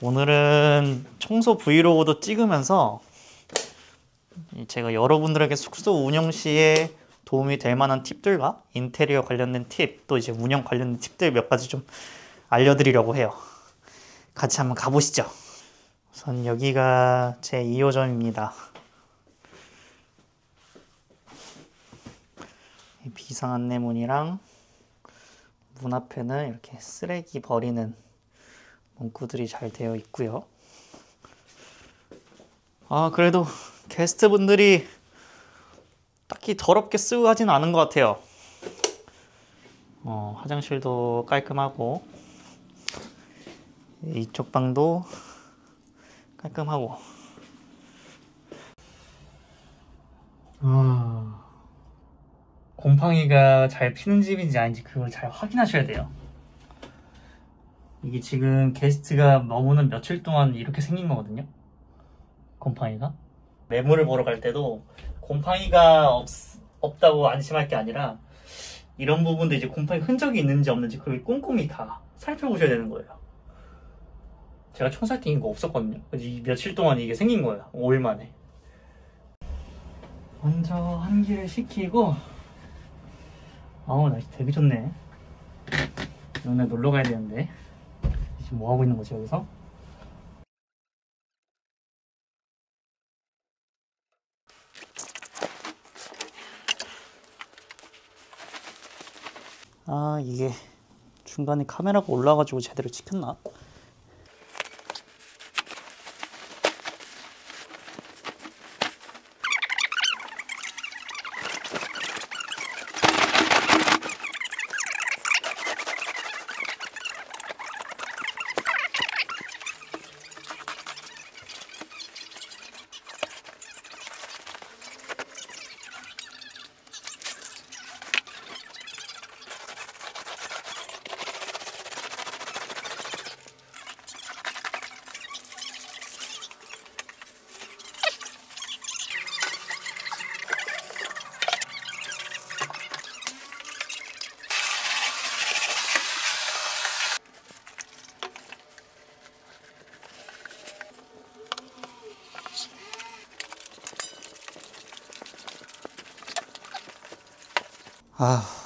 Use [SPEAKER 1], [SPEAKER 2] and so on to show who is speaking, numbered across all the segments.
[SPEAKER 1] 오늘은 청소 브이로그도 찍으면서 제가 여러분들에게 숙소 운영 시에 도움이 될 만한 팁들과 인테리어 관련된 팁, 또 이제 운영 관련된 팁들 몇 가지 좀 알려드리려고 해요. 같이 한번 가보시죠. 우선 여기가 제 2호점입니다. 비상 안내문이랑 문 앞에는 이렇게 쓰레기 버리는 문구들이 잘 되어 있고요. 그래도 게스트분들이 딱히 더럽게 쓰고 가진 않은 것 같아요. 화장실도 깔끔하고 이쪽 방도 깔끔하고. 곰팡이가 잘 피는 집인지 아닌지 그걸 잘 확인하셔야 돼요. 이게 지금 게스트가 머무는 며칠 동안 이렇게 생긴 거거든요. 곰팡이가. 매물을 보러 갈 때도 곰팡이가 없다고 안심할 게 아니라 이런 부분도 이제 곰팡이 흔적이 있는지 없는지 그걸 꼼꼼히 다 살펴보셔야 되는 거예요. 제가 청소할 때 이거 없었거든요. 이 며칠 동안 이게 생긴 거예요. 5일 만에. 먼저 환기를 시키고. 날씨 되게 좋네. 오늘 놀러 가야 되는데 지금 뭐 하고 있는 거지 여기서? 이게 중간에 카메라가 올라가지고 제대로 찍혔나?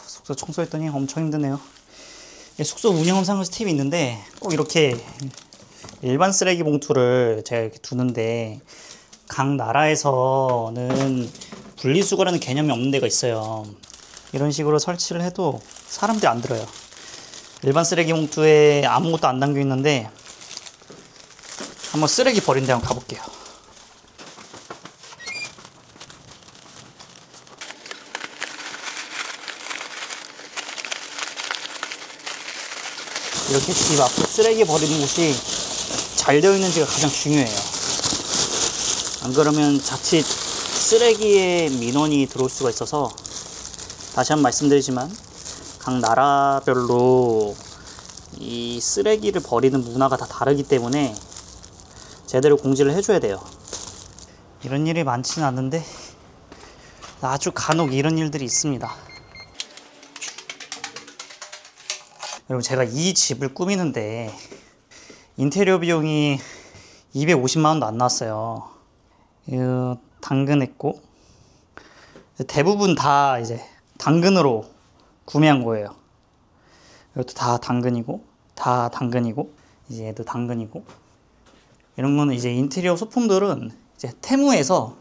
[SPEAKER 1] 숙소 청소했더니 엄청 힘드네요. 숙소 운영상에서 팁이 있는데 꼭 이렇게 일반 쓰레기 봉투를 제가 이렇게 두는데 각 나라에서는 분리수거라는 개념이 없는 데가 있어요. 이런 식으로 설치를 해도 사람들이 안 들어요. 일반 쓰레기 봉투에 아무것도 안 담겨 있는데 한번 쓰레기 버린 데 한번 가볼게요. 이렇게 집 앞에 쓰레기 버리는 곳이 잘 되어 있는지가 가장 중요해요. 안 그러면 자칫 쓰레기에 민원이 들어올 수가 있어서, 다시 한번 말씀드리지만 각 나라별로 이 쓰레기를 버리는 문화가 다 다르기 때문에 제대로 공지를 해줘야 돼요. 이런 일이 많지는 않은데 아주 간혹 이런 일들이 있습니다. 여러분, 제가 이 집을 꾸미는데 인테리어 비용이 250만원도 안 나왔어요. 당근했고, 대부분 다 이제 당근으로 구매한 거예요. 이것도 다 당근이고, 다 당근이고, 이제 얘도 당근이고. 이런 거는 이제 인테리어 소품들은 이제 테무에서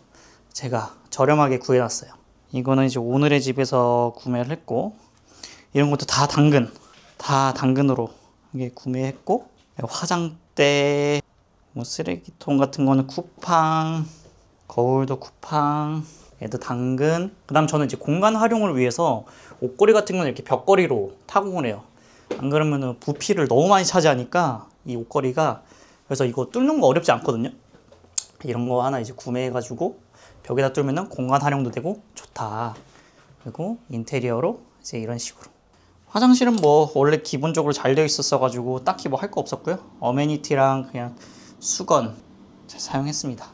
[SPEAKER 1] 제가 저렴하게 구해놨어요. 이거는 이제 오늘의 집에서 구매를 했고, 이런 것도 다 당근. 다 당근으로 이게 구매했고, 화장대, 쓰레기통 같은 거는 쿠팡, 거울도 쿠팡, 얘도 당근. 그 다음 저는 이제 공간 활용을 위해서 옷걸이 같은 거는 이렇게 벽걸이로 타공을 해요. 안 그러면은 부피를 너무 많이 차지하니까 이 옷걸이가, 그래서 이거 뚫는 거 어렵지 않거든요. 이런 거 하나 이제 구매해가지고 벽에다 뚫면은 공간 활용도 되고 좋다. 그리고 인테리어로 이제 이런 식으로. 화장실은 뭐 원래 기본적으로 잘 되어 있었어 가지고 딱히 뭐 할 거 없었고요. 어메니티랑 그냥 수건 사용했습니다.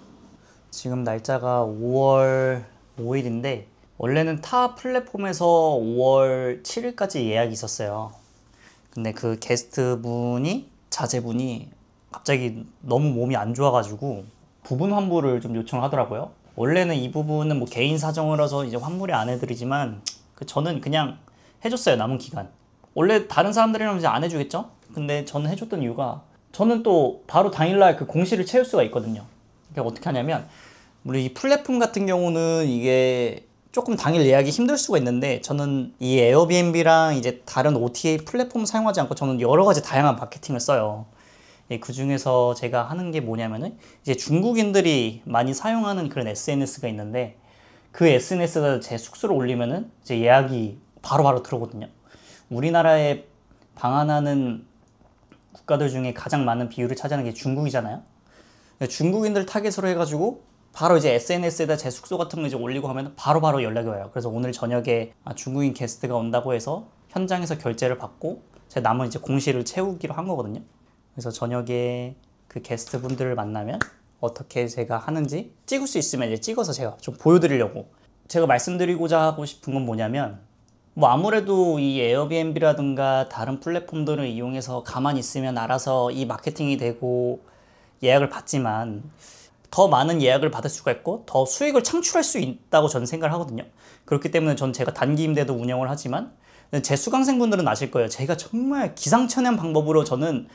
[SPEAKER 1] 지금 날짜가 5월 5일인데 원래는 타 플랫폼에서 5월 7일까지 예약이 있었어요. 근데 그 게스트분이, 자제분이 갑자기 너무 몸이 안 좋아가지고 부분 환불을 좀 요청을 하더라고요. 원래는 이 부분은 뭐 개인 사정으로서 이제 환불이 안 해드리지만 저는 그냥 해줬어요. 남은 기간. 원래 다른 사람들이라면 이제 안 해주겠죠? 근데 저는 해줬던 이유가 저는 또 바로 당일날 그 공시를 채울 수가 있거든요. 그러니까 어떻게 하냐면 우리 이 플랫폼 같은 경우는 이게 조금 당일 예약이 힘들 수가 있는데 저는 이 에어비앤비랑 이제 다른 OTA 플랫폼 사용하지 않고 저는 여러 가지 다양한 마케팅을 써요. 그 중에서 제가 하는 게 뭐냐면은 이제 중국인들이 많이 사용하는 그런 SNS가 있는데 그 SNS에다 제 숙소를 올리면은 이제 예약이 바로바로 들어오거든요. 우리나라에 방한하는 국가들 중에 가장 많은 비율을 차지하는 게 중국이잖아요. 중국인들 타겟으로 해가지고 바로 이제 SNS에다 제 숙소 같은 거 이제 올리고 하면 바로바로 연락이 와요. 그래서 오늘 저녁에 중국인 게스트가 온다고 해서 현장에서 결제를 받고 제 남은 이제 공시를 채우기로 한 거거든요. 그래서 저녁에 그 게스트 분들을 만나면 어떻게 제가 하는지 찍을 수 있으면 이제 찍어서 제가 좀 보여드리려고. 제가 말씀드리고자 하고 싶은 건 뭐냐면 뭐 아무래도 이 에어비앤비라든가 다른 플랫폼들을 이용해서 가만히 있으면 알아서 이 마케팅이 되고 예약을 받지만 더 많은 예약을 받을 수가 있고 더 수익을 창출할 수 있다고 저는 생각을 하거든요. 그렇기 때문에 전 제가 단기 임대도 운영을 하지만 제 수강생분들은 아실 거예요. 제가 정말 기상천외한 방법으로 저는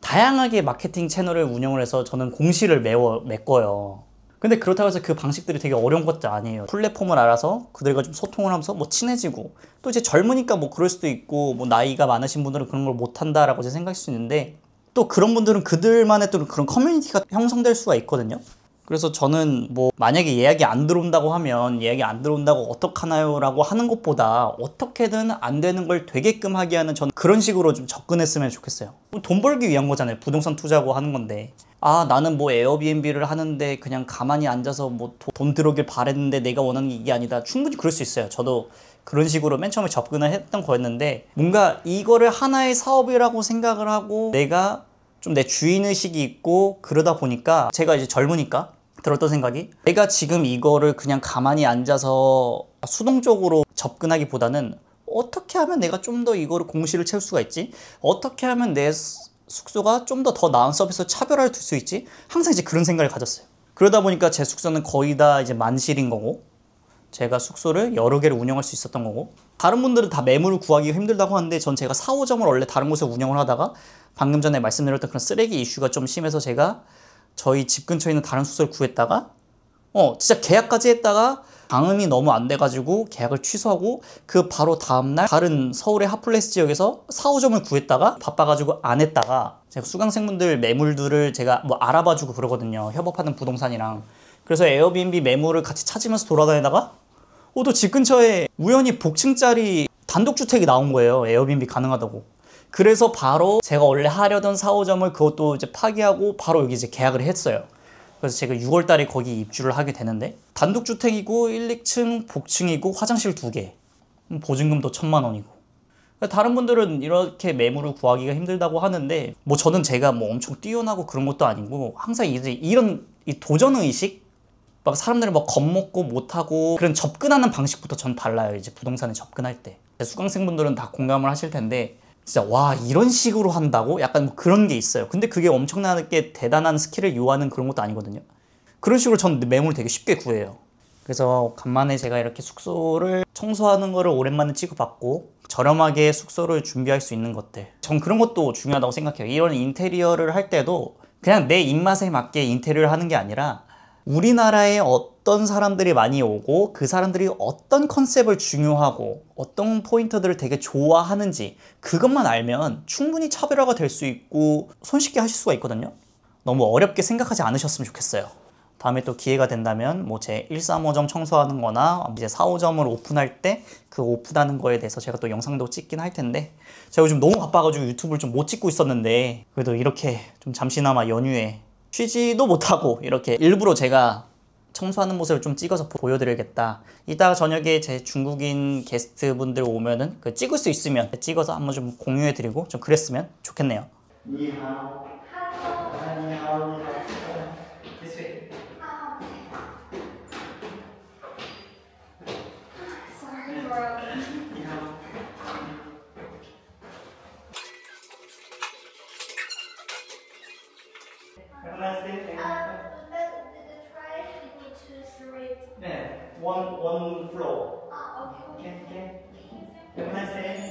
[SPEAKER 1] 다양하게 마케팅 채널을 운영을 해서 저는 공시를 메꿔요. 근데 그렇다고 해서 그 방식들이 되게 어려운 것도 아니에요. 플랫폼을 알아서 그들과 좀 소통을 하면서 뭐 친해지고 또 이제 젊으니까 뭐 그럴 수도 있고 뭐 나이가 많으신 분들은 그런 걸 못한다라고 생각할 수 있는데 또 그런 분들은 그들만의 또 그런 커뮤니티가 형성될 수가 있거든요. 그래서 저는 뭐 만약에 예약이 안 들어온다고 하면 예약이 안 들어온다고 어떡하나요? 라고 하는 것보다 어떻게든 안 되는 걸 되게끔 하게 하는 저는 그런 식으로 좀 접근했으면 좋겠어요. 돈 벌기 위한 거잖아요. 부동산 투자고 하는 건데 나는 뭐 에어비앤비를 하는데 그냥 가만히 앉아서 뭐 돈 들어오길 바랬는데 내가 원하는 게 이게 아니다. 충분히 그럴 수 있어요. 저도 그런 식으로 맨 처음에 접근을 했던 거였는데 뭔가 이거를 하나의 사업이라고 생각을 하고 내가 좀 내 주인의식이 있고 그러다 보니까 제가 이제 젊으니까 들었던 생각이 내가 지금 이거를 그냥 가만히 앉아서 수동적으로 접근하기보다는 어떻게 하면 내가 좀 더 이거를 공시를 채울 수가 있지? 어떻게 하면 내 숙소가 좀 더 나은 서비스로 차별화를 둘 수 있지? 항상 이제 그런 생각을 가졌어요. 그러다 보니까 제 숙소는 거의 다 이제 만실인 거고 제가 숙소를 여러 개를 운영할 수 있었던 거고 다른 분들은 다 매물을 구하기가 힘들다고 하는데 전 제가 4, 5점을 원래 다른 곳에 운영을 하다가 방금 전에 말씀드렸던 그런 쓰레기 이슈가 좀 심해서 제가 저희 집 근처에 있는 다른 숙소를 구했다가 진짜 계약까지 했다가 방음이 너무 안 돼가지고 계약을 취소하고 그 바로 다음날 다른 서울의 핫플레이스 지역에서 4, 5점을 구했다가 바빠가지고 안 했다가 제가 수강생분들 매물들을 제가 뭐 알아봐주고 그러거든요. 협업하는 부동산이랑. 그래서 에어비앤비 매물을 같이 찾으면서 돌아다니다가 또 집 근처에 우연히 복층짜리 단독주택이 나온 거예요. 에어비앤비 가능하다고. 그래서 바로 제가 원래 하려던 4, 5점을 그것도 이제 파기하고 바로 여기 이제 계약을 했어요. 그래서 제가 6월 달에 거기 입주를 하게 되는데 단독주택이고 1, 2층 복층이고 화장실 2개 보증금도 1,000만 원이고 다른 분들은 이렇게 매물을 구하기가 힘들다고 하는데 뭐 저는 제가 뭐 엄청 뛰어나고 그런 것도 아니고 항상 이제 이런 이 도전의식 막 사람들이 막 겁먹고 못하고 그런 접근하는 방식부터 전 달라요. 이제 부동산에 접근할 때 수강생분들은 다 공감을 하실 텐데 진짜 와 이런 식으로 한다고? 약간 뭐 그런 게 있어요. 근데 그게 엄청나게 대단한 스킬을 요하는 그런 것도 아니거든요. 그런 식으로 전 매물 되게 쉽게 구해요. 그래서 간만에 제가 이렇게 숙소를 청소하는 거를 오랜만에 찍어봤고 저렴하게 숙소를 준비할 수 있는 것들 전 그런 것도 중요하다고 생각해요. 이런 인테리어를 할 때도 그냥 내 입맛에 맞게 인테리어를 하는 게 아니라 우리나라에 어떤 사람들이 많이 오고 그 사람들이 어떤 컨셉을 중요하고 어떤 포인트들을 되게 좋아하는지 그것만 알면 충분히 차별화가 될 수 있고 손쉽게 하실 수가 있거든요. 너무 어렵게 생각하지 않으셨으면 좋겠어요. 다음에 또 기회가 된다면 뭐 제 1, 3, 5점 청소하는 거나 이제 4, 5점을 오픈할 때 그 오픈하는 거에 대해서 제가 또 영상도 찍긴 할 텐데 제가 요즘 너무 바빠가지고 유튜브를 좀 못 찍고 있었는데 그래도 이렇게 좀 잠시나마 연휴에 쉬지도 못하고 이렇게 일부러 제가 청소하는 모습을 좀 찍어서 보여드려야겠다. 이따가 저녁에 제 중국인 게스트분들 오면은 그 찍을 수 있으면 찍어서 한번 좀 공유해드리고 좀 그랬으면 좋겠네요. 니하오. 니하오. Have a nice day.
[SPEAKER 2] But the trash you need to throw it.
[SPEAKER 1] 네, one floor.
[SPEAKER 2] Okay.
[SPEAKER 1] Okay, okay. Have a nice day.